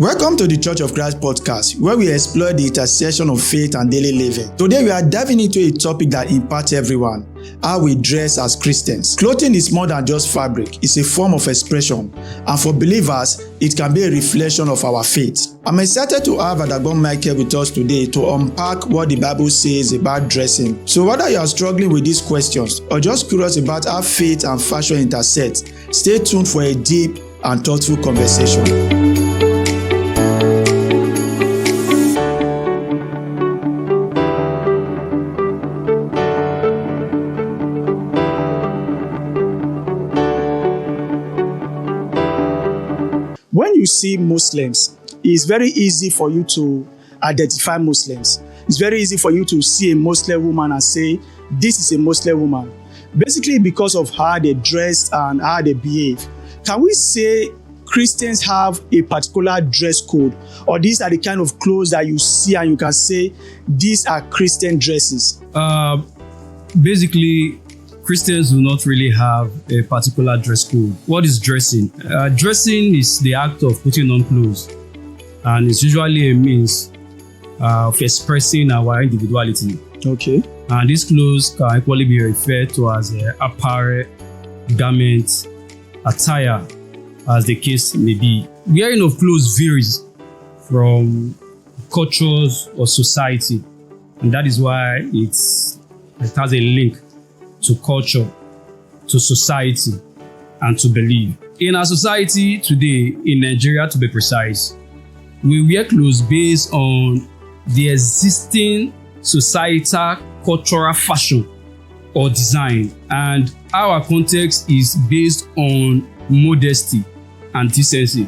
Welcome to the Church of Christ podcast, where we explore the intersection of faith and daily living. Today, we are diving into a topic that impacts everyone: how we dress as Christians. Clothing is more than just fabric, it's a form of expression, and for believers, it can be a reflection of our faith. I'm excited to have Adagbon Michael with us today to unpack what the Bible says about dressing. So whether you are struggling with these questions or just curious about how faith and fashion intersect, stay tuned for a deep and thoughtful conversation. When you see Muslims, it's very easy for you to identify Muslims. It's very easy for you to see a Muslim woman and say, this is a Muslim woman. Basically because of how they dress and how they behave. Can we say Christians have a particular dress code, or these are the kind of clothes that you see and you can say, these are Christian dresses? Basically, Christians do not really have a particular dress code. What is dressing? Dressing is the act of putting on clothes, and it's usually a means of expressing our individuality. Okay. And these clothes can equally be referred to as apparel, garments, attire, as the case may be. Wearing of clothes varies from cultures or society, and that is why it has a link to culture, to society, and to belief. In our society today, in Nigeria to be precise, we wear clothes based on the existing societal cultural fashion or design, and our context is based on modesty and decency.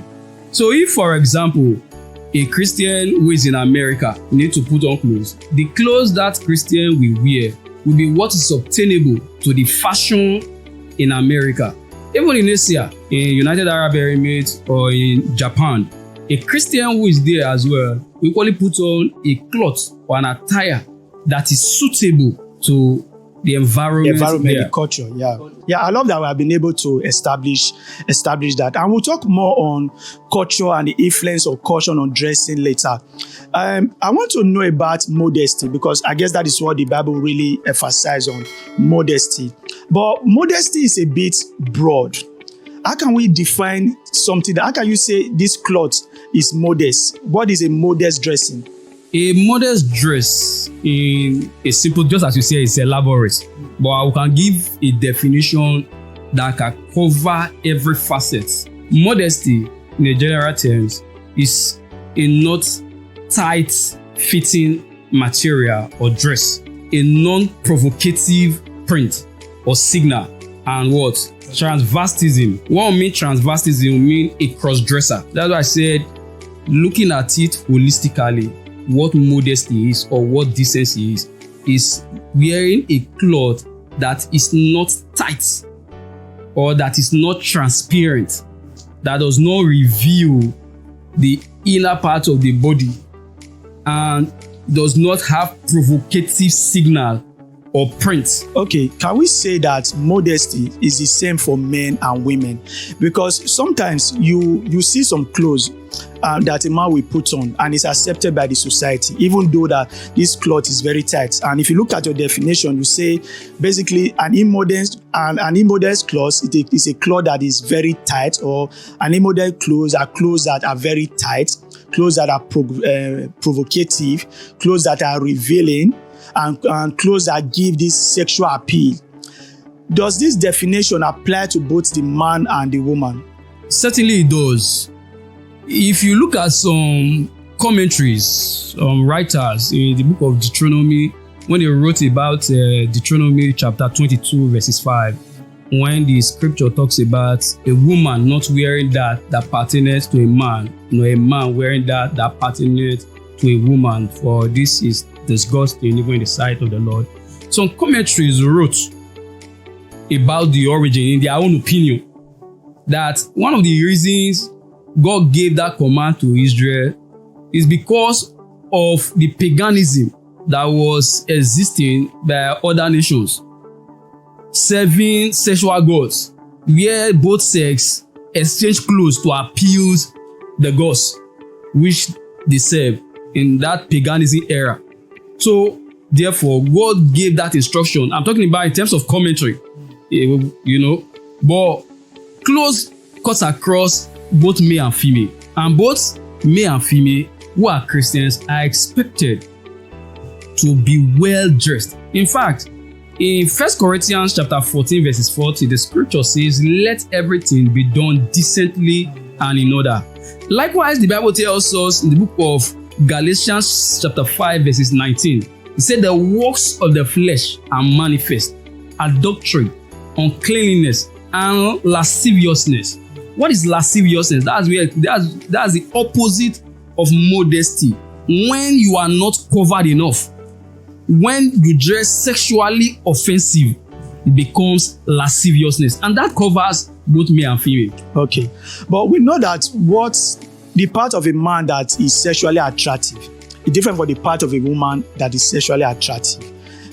So if, for example, a Christian who is in America need to put on clothes, the clothes that Christian will wear will be what is obtainable to the fashion in America. Even in Asia, in United Arab Emirates or in Japan, a Christian who is there as well will equally put on a cloth or an attire that is suitable to the environment, the culture. Yeah, I love that we have been able to establish that, and we'll talk more on culture and the influence of culture on dressing later. I want to know about modesty, because I guess that is what the Bible really emphasizes on: modesty. But modesty is a bit broad. How can we define something? How can you say this cloth is modest? What is a modest dressing? A modest dress, in a simple, just as you say, is elaborate. But I can give a definition that can cover every facet. Modesty, in a general terms, is a not tight fitting material or dress, a non-provocative print or signal, and what? Transvestism. What I mean transvestism mean a cross-dresser. That's why I said, looking at it holistically, what modesty is or what decency is wearing a cloth that is not tight or that is not transparent, that does not reveal the inner part of the body and does not have provocative signal or print. Okay, can we say that modesty is the same for men and women? Because sometimes you see some clothes that a man will put on and is accepted by the society, even though that this cloth is very tight. And if you look at your definition, you say basically an immodest cloth is a cloth that is very tight, or an immodest clothes are clothes that are very tight, clothes that are provocative, clothes that are revealing, and clothes that give this sexual appeal. Does this definition apply to both the man and the woman? Certainly it does. If you look at some commentaries, writers in the book of Deuteronomy, when they wrote about Deuteronomy chapter 22 verses 5, when the scripture talks about a woman not wearing that pertains to a man, nor a man wearing that pertains to a woman, for this is disgusting even in the sight of the Lord. Some commentaries wrote about the origin, in their own opinion, that one of the reasons God gave that command to Israel is because of the paganism that was existing by other nations, serving sexual gods, where both sex exchange clothes to appease the gods. which they serve in that paganism era. So therefore, God gave that instruction. I'm talking about in terms of commentary, but clothes cuts across both male and female, and both male and female who are Christians are expected to be well dressed. In fact, in 1 Corinthians chapter 14 verses 40, the scripture says, "Let everything be done decently and in order." Likewise, the Bible tells us in the book of Galatians chapter 5 verses 19, it said, "The works of the flesh are manifest: adultery, uncleanness, and lasciviousness." What is lasciviousness? That's the opposite of modesty. When you are not covered enough, when you dress sexually offensive, it becomes lasciviousness, and that covers both male and female. Okay, but we know that what's the part of a man that is sexually attractive is different from the part of a woman that is sexually attractive.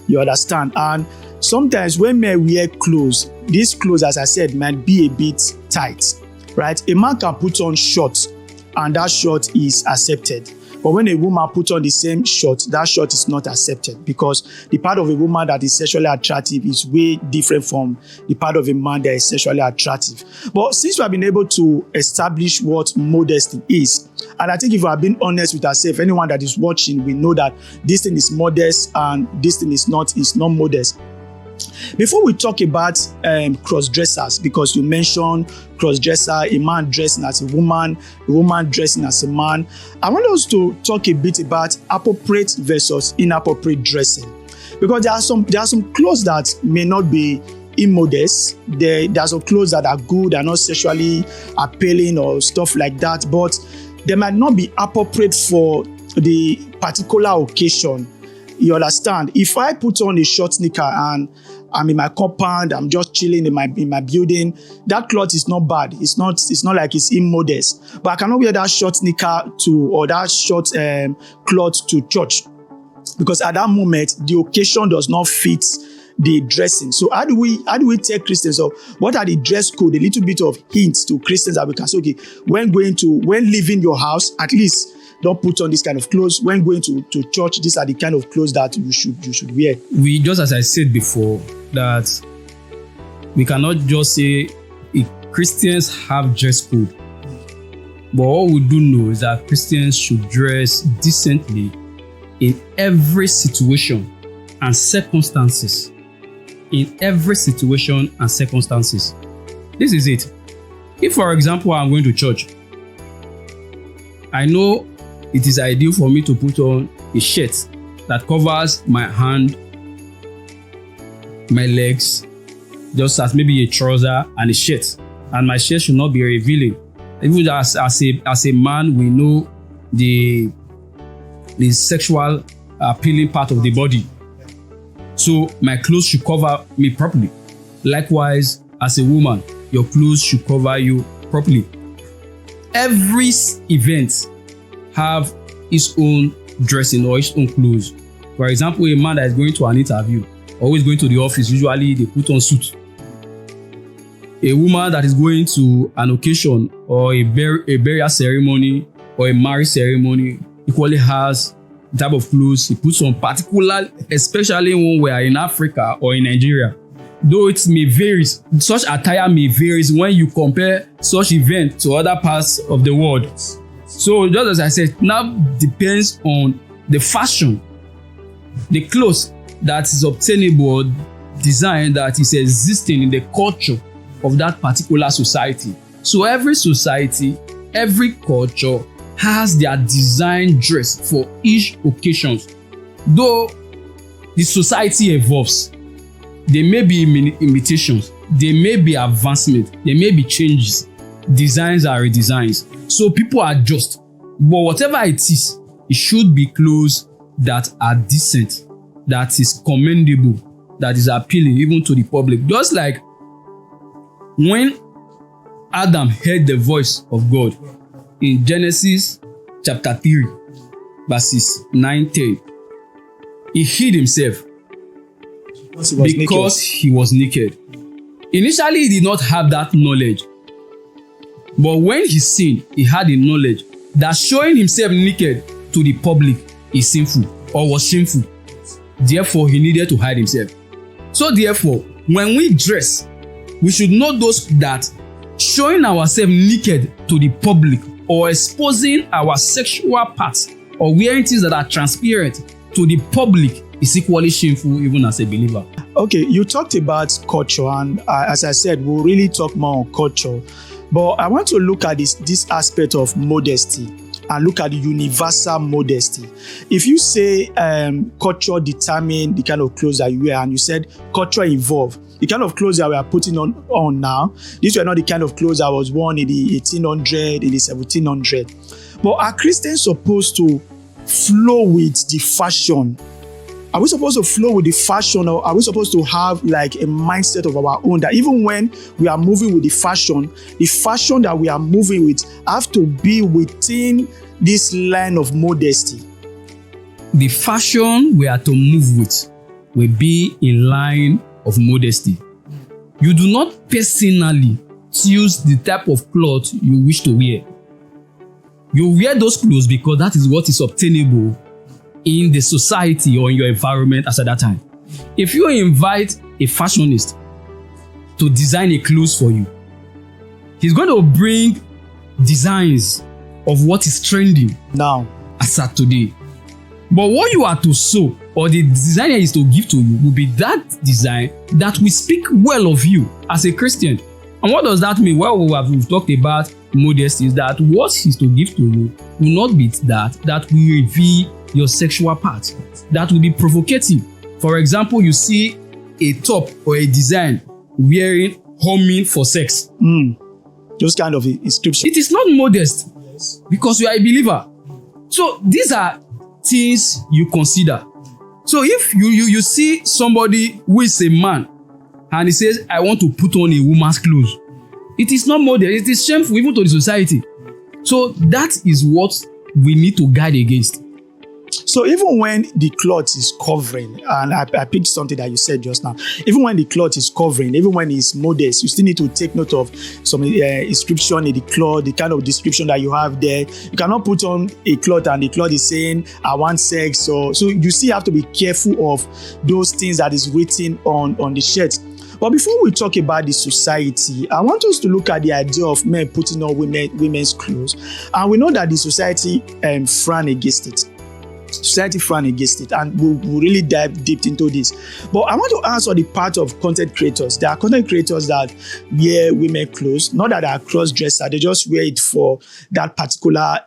You understand? And sometimes when men wear clothes, these clothes, as I said, might be a bit tight, right? A man can put on shorts, and that short is accepted. But when a woman puts on the same short, that short is not accepted, because the part of a woman that is sexually attractive is way different from the part of a man that is sexually attractive. But since we have been able to establish what modesty is, and I think if we are being honest with ourselves, anyone that is watching, we know that this thing is modest and this thing is not modest. Before we talk about cross-dressers, because you mentioned cross-dresser, a man dressing as a woman dressing as a man, I want us to talk a bit about appropriate versus inappropriate dressing, because there are some clothes that may not be immodest. There are some clothes that are good and not sexually appealing or stuff like that, but they might not be appropriate for the particular occasion. You understand? If I put on a short sneaker and I'm in my compound, I'm just chilling in my building, that cloth is not bad. It's not like it's immodest. But I cannot wear that short sneaker or that short cloth to church, because at that moment the occasion does not fit the dressing. So how do we tell Christians, or what are the dress code, a little bit of hints to Christians that we can say, okay, when leaving your house, at least don't put on this kind of clothes. When going to church, these are the kind of clothes that you should wear. We, just as I said before, that we cannot just say Christians have dress code. But what we do know is that Christians should dress decently in every situation and circumstances. In every situation and circumstances. This is it. If, for example, I'm going to church, I know it is ideal for me to put on a shirt that covers my hand, my legs, just as maybe a trouser and a shirt. And my shirt should not be revealing. Even as a man, we know the sexual appealing part of the body. So my clothes should cover me properly. Likewise, as a woman, your clothes should cover you properly. Every event have its own dressing or its own clothes. For example, a man that is going to an interview, always going to the office, usually they put on suit. A woman that is going to an occasion or a burial ceremony or a marriage ceremony equally has the type of clothes he puts on, particularly, especially when we are in Africa or in Nigeria. Though it may vary, such attire may vary when you compare such event to other parts of the world. So just as I said, now depends on the fashion, the clothes that is obtainable, design that is existing in the culture of that particular society. So every society, every culture has their design dress for each occasion. Though the society evolves, there may be imitations, there may be advancement, there may be changes, designs are redesigns. So people adjust. But whatever it is, it should be clothes that are decent, that is commendable, that is appealing even to the public. Just like when Adam heard the voice of God in Genesis chapter 3, verses 9-10, he hid himself because he was naked. Initially, he did not have that knowledge. But when he sinned, he had the knowledge that showing himself naked to the public is sinful or was shameful. Therefore, he needed to hide himself. So therefore, when we dress, we should know those that showing ourselves naked to the public or exposing our sexual parts or wearing things that are transparent to the public is equally shameful even as a believer. Okay, you talked about culture, and as I said, we'll really talk more on culture. But I want to look at this aspect of modesty and look at the universal modesty. If you say culture determine the kind of clothes that you wear, and you said culture evolve, the kind of clothes that we are putting on now, these were not the kind of clothes that was worn in the 1800, in the 1700. But are Christians supposed to flow with the fashion? Are we supposed to flow with the fashion, or are we supposed to have like a mindset of our own that even when we are moving with the fashion that we are moving with have to be within this line of modesty? The fashion we are to move with will be in line of modesty. You do not personally choose the type of cloth you wish to wear. You wear those clothes because that is what is obtainable in the society or in your environment as at that time. If you invite a fashionist to design a clothes for you, he's going to bring designs of what is trending now as at today. But what you are to sew or the designer is to give to you will be that design that will speak well of you as a Christian. And what does that mean? Well, we've talked about modesty, is that what he's to give to you will not be that will reveal your sexual part, that will be provocative. For example, you see a top or a design wearing humming for sex. Those kind of inscription. It is not modest because you are a believer. So these are things you consider. So if you see somebody who is a man and he says, I want to put on a woman's clothes, it is not modest. It is shameful even to the society. So that is what we need to guard against. So even when the cloth is covering, and I picked something that you said just now, even when the cloth is covering, even when it's modest, you still need to take note of some inscription in the cloth, the kind of description that you have there. You cannot put on a cloth and the cloth is saying, I want sex. So you still have to be careful of those things that is written on the shirt. But before we talk about the society, I want us to look at the idea of men putting on women's clothes. And we know that the society frown against it. Society frown against it, and we'll really dive deep into this. But I want to answer the part of content creators. There are content creators that wear women clothes, not that they are cross-dresser, they just wear it for that particular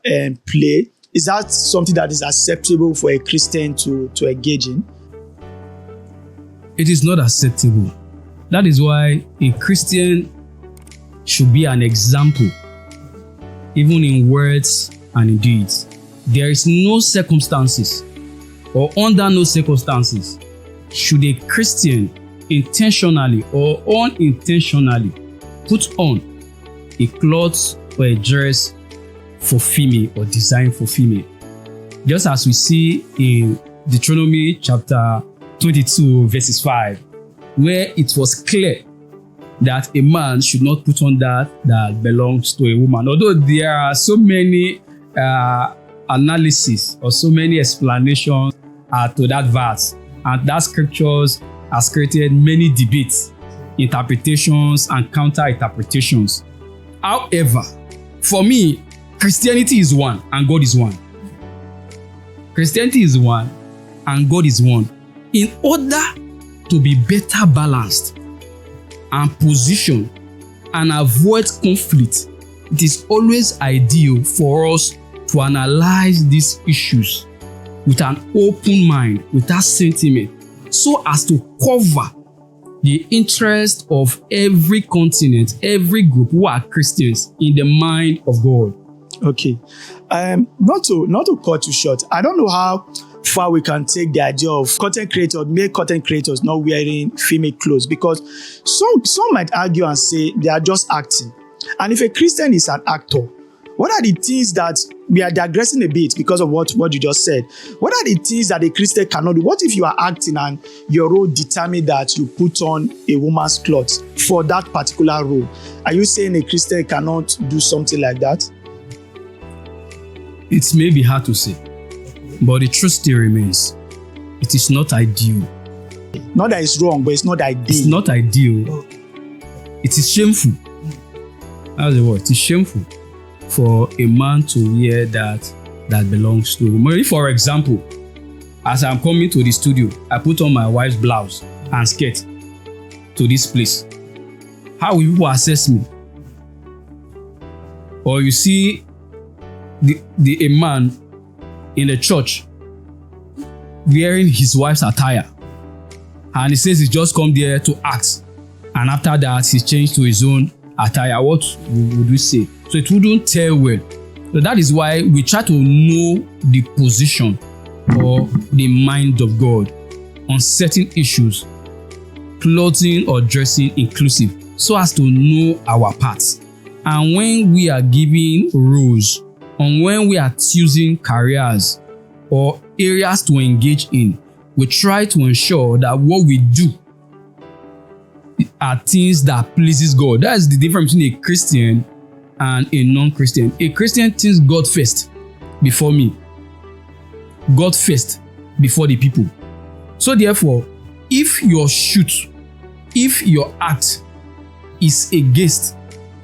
play. Is that something that is acceptable for a Christian to engage in? It is not acceptable. That is why a Christian should be an example, even in words and in deeds. There is no circumstances, or under no circumstances, should a Christian intentionally or unintentionally put on a cloth or a dress for female or designed for female. Just as we see in Deuteronomy chapter 22 verses 5, where it was clear that a man should not put on that belongs to a woman. Although there are so many analysis or so many explanations to that verse, and that scriptures has created many debates, interpretations and counter-interpretations. However, for me, Christianity is one and God is one. Christianity is one and God is one. In order to be better balanced and positioned and avoid conflict, it is always ideal for us to analyze these issues with an open mind, without sentiment, so as to cover the interest of every continent, every group who are Christians in the mind of God. Okay. Not to cut you short, I don't know how far we can take the idea of male content creators not wearing female clothes, because some might argue and say they are just acting. And if a Christian is an actor, what are the things that we are digressing a bit because of what you just said? What are the things that a Christian cannot do? What if you are acting and your role determined that you put on a woman's clothes for that particular role? Are you saying a Christian cannot do something like that? It may be hard to say, but the truth still remains. It is not ideal. Not that it's wrong, but it's not ideal. It's not ideal. It is shameful. That's the word. It is shameful for a man to wear that belongs to him. For example, as I'm coming to the studio, I put on my wife's blouse and skirt to this place. How will people assess me? Or you see a man in the church wearing his wife's attire, and he says he's just come there to act, and after that he's changed to his own attire. What would we say? So it wouldn't tell well. So that is why we try to know the position or the mind of God on certain issues, clothing or dressing inclusive, so as to know our parts. And when we are giving roles, and when we are choosing careers or areas to engage in, we try to ensure that what we do are things that pleases God. That is the difference between a Christian and a non-Christian. A Christian thinks God first before me. God first before the people. So therefore, if your shoot, if your act is against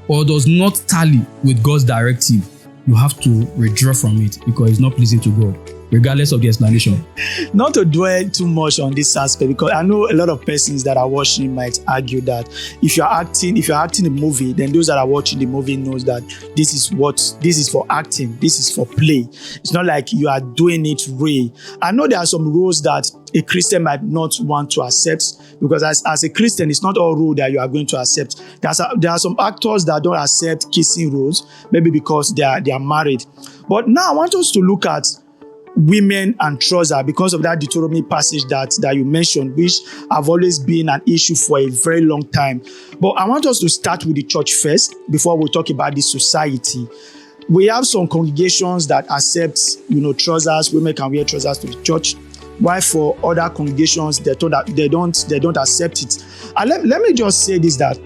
or does not tally with God's directive, you have to withdraw from it because it's not pleasing to God, regardless of the explanation. Not to dwell too much on this aspect, because I know a lot of persons that are watching might argue that if you're acting a movie, then those that are watching the movie knows that this is for acting, this is for play. It's not like you are doing it real. I know there are some roles that a Christian might not want to accept, because as a Christian, it's not all role that you are going to accept. There are some actors that don't accept kissing roles, maybe because they are married. But now I want us to look at women and trouser because of that Deuteronomy passage that you mentioned, which have always been an issue for a very long time. But I want us to start with the church first before we talk about the society. We have some congregations that accept, trousers. Women can wear trousers to the church, while for other congregations they don't accept it. And let me just say this, that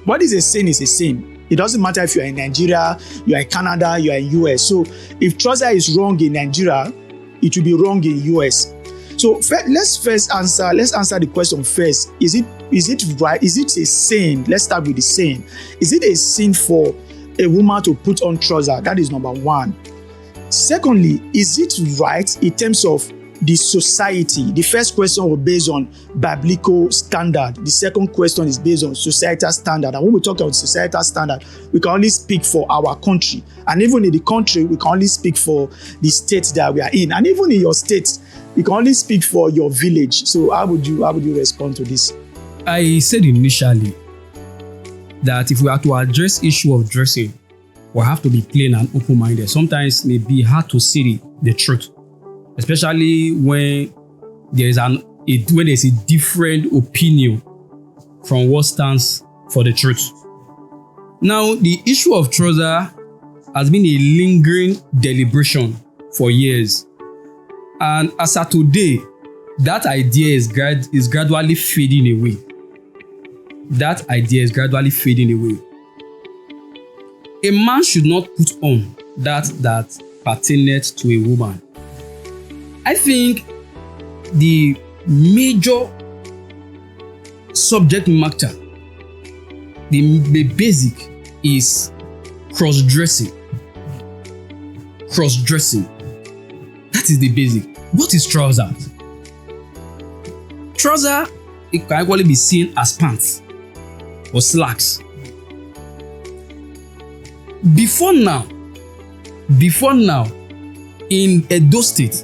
what is a sin is a sin. It doesn't matter if you're in Nigeria, you're in Canada, you're in US. So if trouser is wrong in Nigeria, it will be wrong in US. So let's answer the question first. Is it right? Is it a sin? Let's start with the sin. Is it a sin for a woman to put on trouser? That is number one. Secondly, is it right in terms of the society? The first question was based on biblical standard. The second question is based on societal standard. And when we talk about societal standard, we can only speak for our country. And even in the country, we can only speak for the state that we are in. And even in your state, you can only speak for your village. So how would you respond to this? I said initially that if we are to address issue of dressing, we have to be plain and open-minded. Sometimes it may be hard to see the truth, especially when there's a different opinion from what stands for the truth. Now, the issue of trouser has been a lingering deliberation for years, and as of today, that idea is gradually fading away. That idea is gradually fading away. A man should not put on that pertains to a woman. I think the major subject matter, the basic, is cross-dressing. Cross-dressing. That is the basic. What is trouser? Trouser, it can actually be seen as pants or slacks. Before now, in Edo State,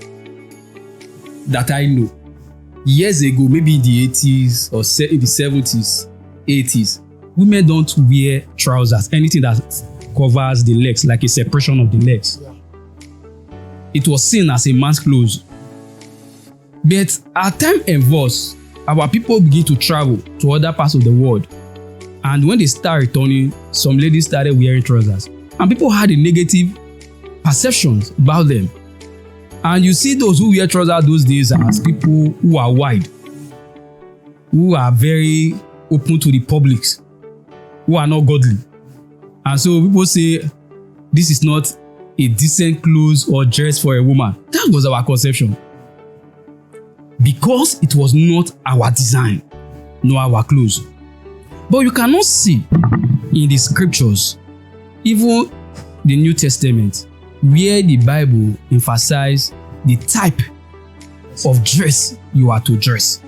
that I know, years ago, maybe in the 80s or in the 70s, 80s, women don't wear trousers, anything that covers the legs, like a separation of the legs. Yeah. It was seen as a man's clothes. But as time evolves, our people begin to travel to other parts of the world. And when they start returning, some ladies started wearing trousers. And people had a negative perceptions about them. And you see those who wear trousers those days as people who are wide, who are very open to the public, who are not godly. And so people say this is not a decent clothes or dress for a woman. That was our conception. Because it was not our design, nor our clothes. But you cannot see in the scriptures, even the New Testament, where the Bible emphasizes the type of dress you are to dress.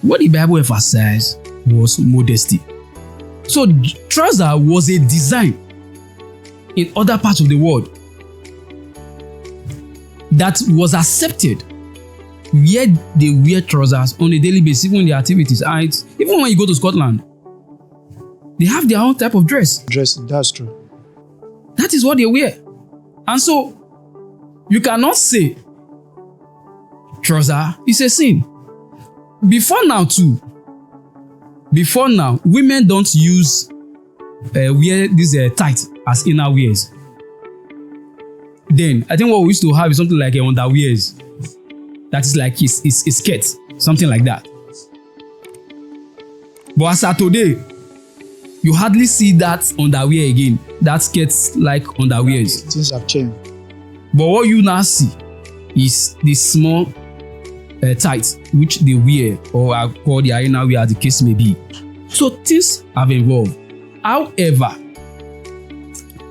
What the Bible emphasized was modesty. So trouser was a design in other parts of the world that was accepted, where they wear trousers on a daily basis, even in their activities. And even when you go to Scotland, they have their own type of dress. That's true. That is what they wear. And so, you cannot say trouser is a sin. Before now, women don't use wear this tight as inner wears. Then, I think what we used to have is something like underwears. That is like his skirt, something like that. But as of today, you hardly see that underwear again. That skirts like underwears. Things have changed. But what you now see is the small tights which they wear or are called the inner wear, as the case may be. So things have evolved. However,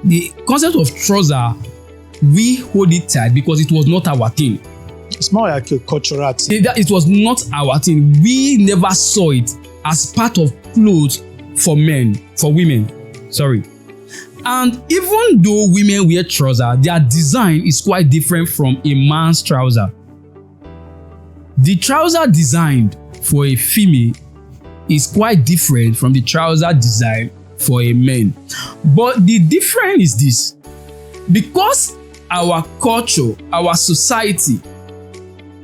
the concept of trouser, we hold it tight because it was not our thing. It's more like a cultural thing. It was not our thing. We never saw it as part of clothes for women. Sorry. And even though women wear trousers, their design is quite different from a man's trouser. The trouser designed for a female is quite different from the trouser designed for a man. But the difference is this: because our culture, our society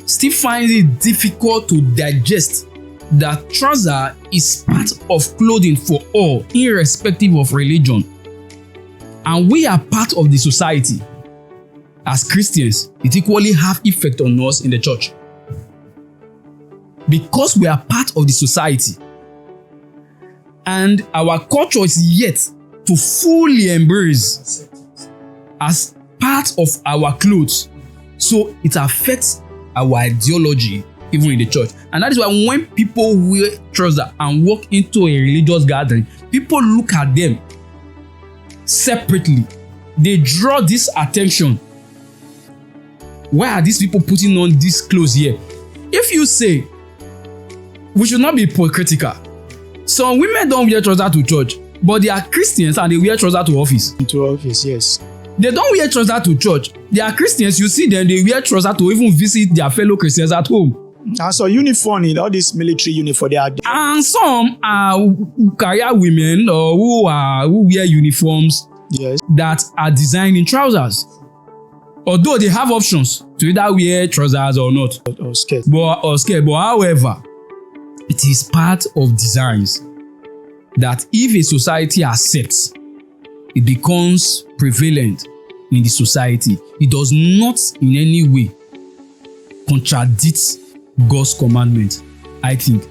still finds it difficult to digest that trouser is part of clothing for all, irrespective of religion. And we are part of the society. As Christians, it equally have effect on us in the church. Because we are part of the society. And our culture is yet to fully embrace as part of our clothes. So it affects our ideology even in the church. And that is why when people wear trousers and walk into a religious gathering, people look at them separately. They draw this attention. Why are these people putting on these clothes here? If you say, we should not be hypocritical. Some women don't wear trousers to church, but they are Christians and they wear trousers to office. To office, yes. They don't wear trousers to church. They are Christians. You see them, they wear trousers to even visit their fellow Christians at home. And so uniform, in all this military uniform, they are. And some are career women or who wear uniforms, yes, that are designed in trousers. Although they have options to either wear trousers or not. Or skirt. But however, it is part of designs that if a society accepts, it becomes prevalent in the society. It does not in any way contradict God's commandment, I think.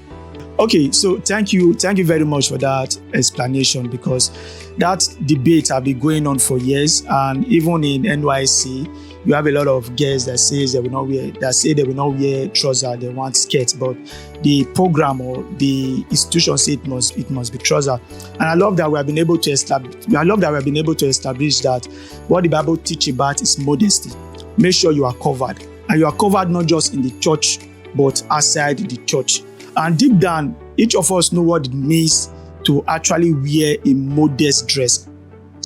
Okay, so thank you very much for that explanation, because that debate has been going on for years, and even in NYC, you have a lot of girls that say they will not wear trousers, they want skirts, but the program or the institution say it must be trousers. And I love that we have been able to establish that what the Bible teaches about is modesty. Make sure you are covered, and you are covered not just in the church but outside the church. And deep down, each of us know what it means to actually wear a modest dress.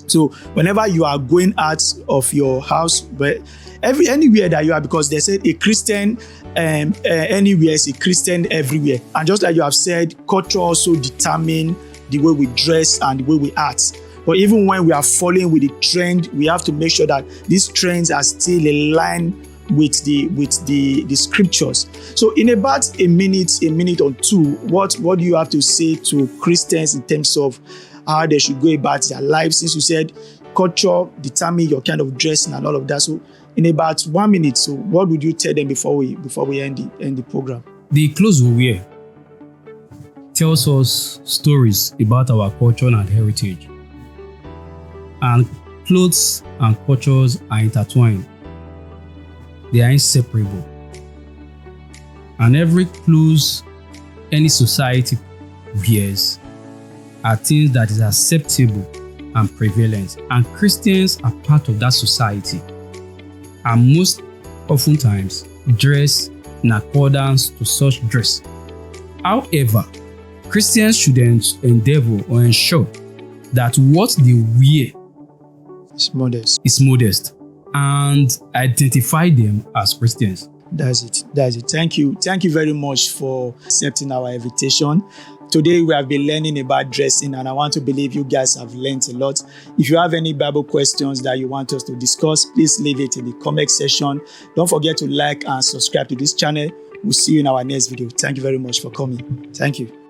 So whenever you are going out of your house, but anywhere that you are, because they said a Christian anywhere is a Christian everywhere. And just like you have said, culture also determines the way we dress and the way we act. But even when we are following with the trend, we have to make sure that these trends are still aligned with the scriptures. So in about a minute or two, what do you have to say to Christians in terms of how they should go about their lives? Since you said culture determine your kind of dressing and all of that, so in about 1 minute, so what would you tell them before we end the program? The clothes we wear tells us stories about our culture and heritage. And clothes and cultures are intertwined. They are inseparable. And every clothes any society wears are things that is acceptable and prevalent. And Christians are part of that society. And most oftentimes dress in accordance to such dress. However, Christians should endeavor or ensure that what they wear is modest and identify them as Christians. That's it. Thank you very much for accepting our invitation. Today we have been learning about dressing, and I want to believe you guys have learned a lot. If you have any Bible questions that you want us to discuss, please leave it in the comment section. Don't forget to like and subscribe to this channel. We'll see you in our next video. Thank you very much for coming. Thank you.